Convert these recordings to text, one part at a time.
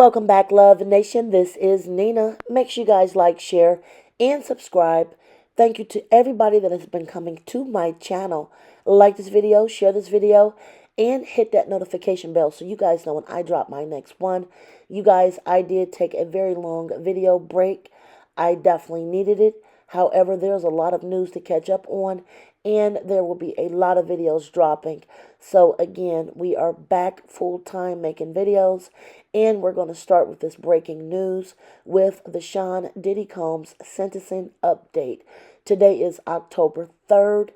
Welcome back, Love Nation. This is Nina. Make sure you guys like, share, and subscribe. Thank you to everybody that has been coming to my channel. Like this video, share this video, and hit that notification bell so you guys know when I drop my next one. You guys, I did take a very long video break. I definitely needed it. However, there's a lot of news to catch up on, and there will be a lot of videos dropping. So again, we are back full time making videos, and we're going to start with this breaking news with the Sean Diddy Combs sentencing update. Today is October 3rd,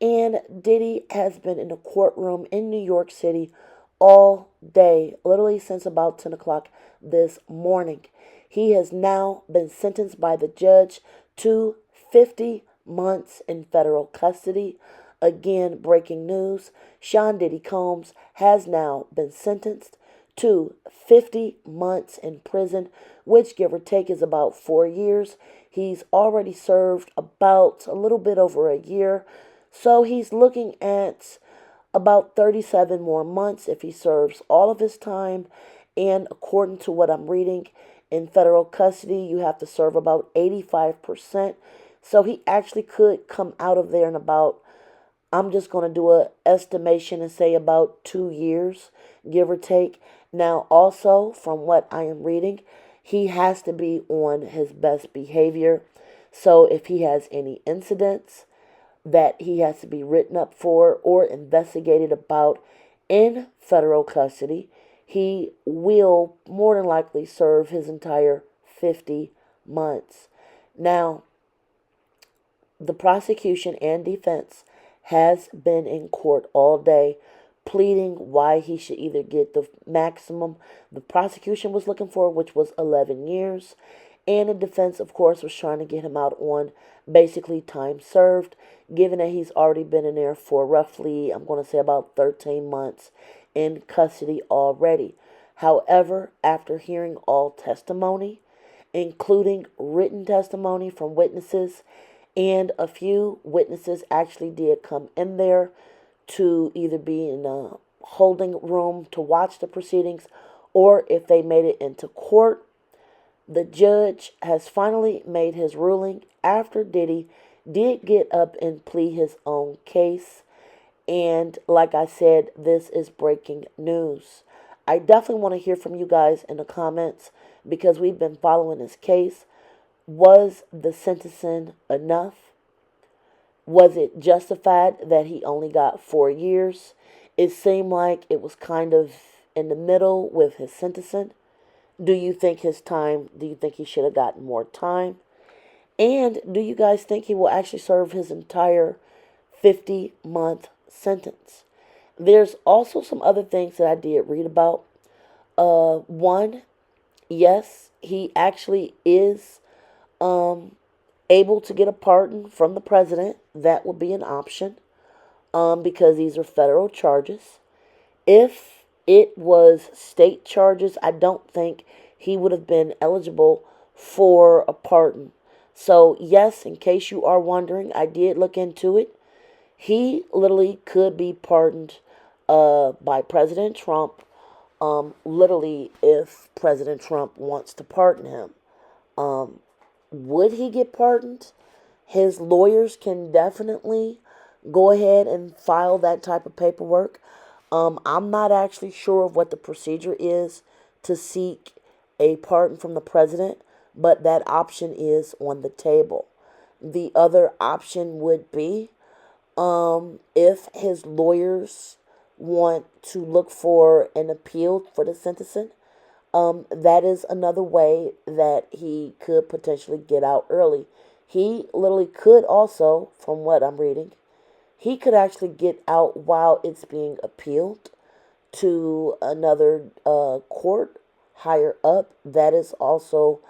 and Diddy has been in a courtroom in New York City all day, literally since about 10 o'clock this morning. He has now been sentenced by the judge to 50 months in federal custody. Again, breaking news, Sean Diddy Combs has now been sentenced to 50 months in prison, which give or take is about 4 years. He's already served about a little bit over a year, so he's looking at about 37 more months if he serves all of his time. And according to what I'm reading, in federal custody, you have to serve about 85%. So he actually could come out of there in about, I'm just going to do an estimation and say about 2 years, give or take. Now, also, from what I am reading, he has to be on his best behavior. So if he has any incidents that he has to be written up for or investigated about in federal custody, he will more than likely serve his entire 50 months. Now, the prosecution and defense has been in court all day pleading why he should either get the maximum the prosecution was looking for, which was 11 years, and the defense, of course, was trying to get him out on basically time served, given that he's already been in there for roughly, I'm going to say about 13 months in custody already. However, after hearing all testimony, including written testimony from witnesses, and a few witnesses actually did come in there to either be in a holding room to watch the proceedings, or if they made it into court, the judge has finally made his ruling after Diddy did get up and plead his own case. And like I said, this is breaking news. I definitely want to hear from you guys in the comments because we've been following this case. Was the sentencing enough? Was it justified that he only got 4 years? It seemed like it was kind of in the middle with his sentencing. Do you think he should have gotten more time? And do you guys think he will actually serve his entire 50-month sentence? There's also some other things that I did read about. One, yes, he actually is able to get a pardon from the president. That would be an option because these are federal charges. If it was state charges, I don't think he would have been eligible for a pardon. So, yes, in case you are wondering, I did look into it. He literally could be pardoned by President Trump, literally if President Trump wants to pardon him. Would he get pardoned? His lawyers can definitely go ahead and file that type of paperwork. I'm not actually sure of what the procedure is to seek a pardon from the president, but that option is on the table. The other option would be if his lawyers want to look for an appeal for the sentencing. That is another way that he could potentially get out early. He literally could also, from what I'm reading, he could actually get out while it's being appealed to another court higher up. That is also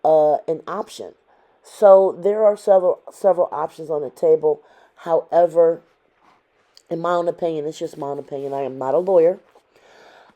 an option. So there are several options on the table. However, in my own opinion, it's just my own opinion. I am not a lawyer.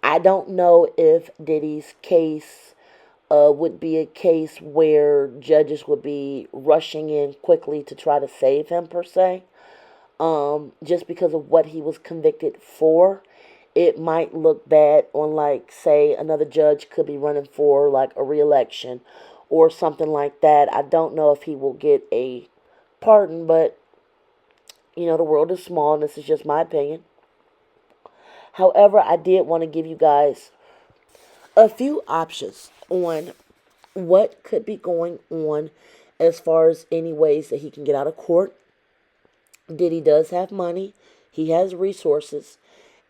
I don't know if Diddy's case would be a case where judges would be rushing in quickly to try to save him, per se, just because of what he was convicted for. it might look bad on, like, say, another judge could be running for, like, a re-election or something like that. I don't know if he will get a pardon, but, the world is small, and this is just my opinion. However, I did want to give you guys a few options on what could be going on as far as any ways that he can get out of court. Diddy does have money. He has resources.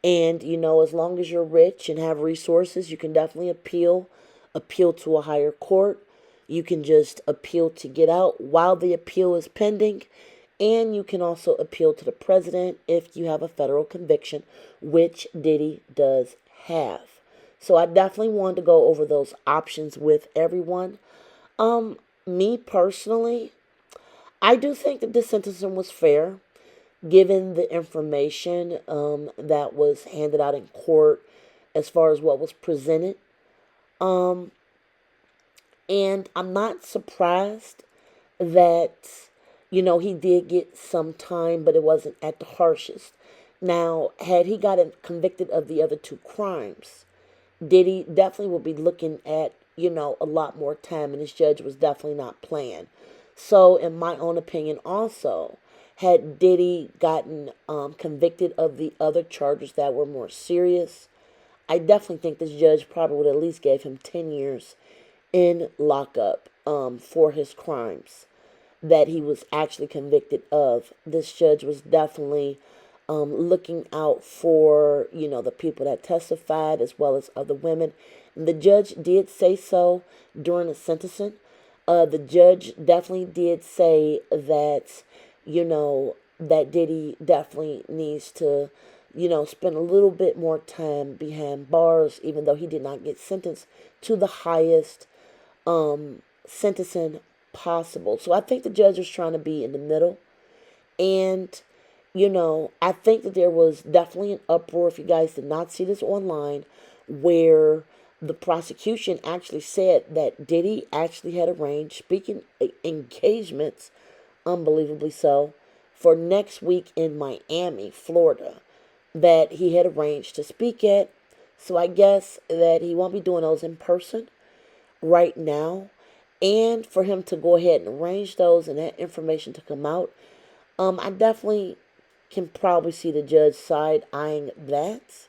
And, as long as you're rich and have resources, you can definitely appeal to a higher court. You can just appeal to get out while the appeal is pending. And you can also appeal to the president if you have a federal conviction, which Diddy does have. So I definitely wanted to go over those options with everyone. Me personally, I do think that this sentencing was fair, given the information that was handed out in court as far as what was presented. Um, and I'm not surprised that, he did get some time, but it wasn't at the harshest. Now, had he gotten convicted of the other two crimes, Diddy definitely will be looking at, a lot more time, and his judge was definitely not playing. So, in my own opinion, also, had Diddy gotten convicted of the other charges that were more serious, I definitely think this judge probably would at least gave him 10 years in lockup for his crimes that he was actually convicted of. This judge was definitely looking out for, the people that testified as well as other women. And the judge did say so during the sentencing. The judge definitely did say that, that Diddy definitely needs to, spend a little bit more time behind bars, even though he did not get sentenced to the highest sentencing possible. So I think the judge was trying to be in the middle. And, I think that there was definitely an uproar, if you guys did not see this online, where the prosecution actually said that Diddy actually had arranged speaking engagements, unbelievably so, for next week in Miami, Florida, that he had arranged to speak at. So I guess that he won't be doing those in person right now. And for him to go ahead and arrange those and that information to come out, I definitely can probably see the judge side eyeing that.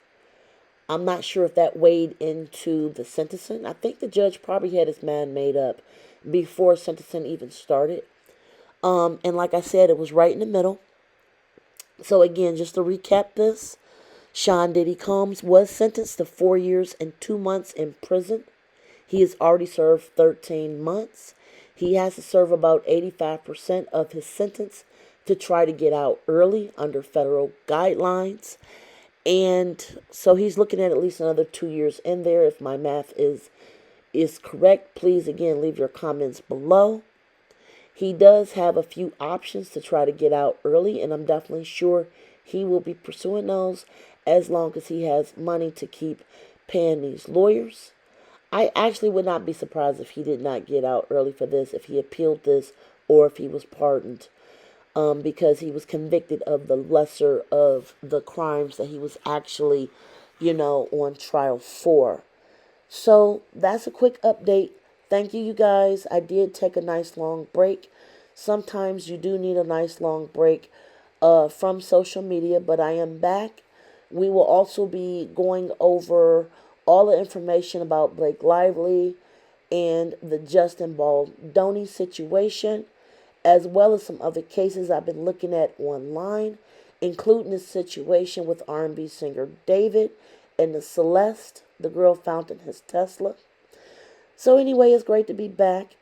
I'm not sure if that weighed into the sentencing. I think the judge probably had his mind made up before sentencing even started. And like I said, it was right in the middle. So again, just to recap this, Sean Diddy Combs was sentenced to 4 years and 2 months in prison. He has already served 13 months. He has to serve about 85% of his sentence to try to get out early under federal guidelines. And so he's looking at least another 2 years in there. If my math is correct, please again leave your comments below. He does have a few options to try to get out early, and I'm definitely sure he will be pursuing those as long as he has money to keep paying these lawyers. I actually would not be surprised if he did not get out early for this, if he appealed this, or if he was pardoned, because he was convicted of the lesser of the crimes that he was actually, on trial for. So that's a quick update. Thank you, you guys. I did take a nice long break. Sometimes you do need a nice long break from social media, but I am back. We will also be going over all the information about Blake Lively and the Justin Baldoni situation, as well as some other cases I've been looking at online, including the situation with R&B singer David and the Celeste, the girl found in his Tesla. So anyway, it's great to be back.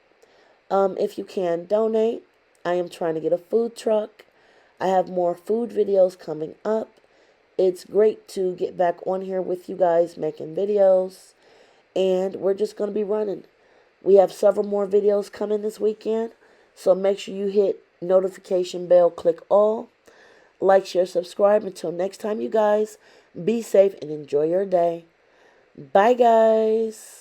If you can donate, I am trying to get a food truck. I have more food videos coming up. It's great to get back on here with you guys making videos. And we're just going to be running. We have several more videos coming this weekend. So make sure you hit notification bell, click all. Like, share, subscribe. Until next time, you guys, be safe and enjoy your day. Bye, guys.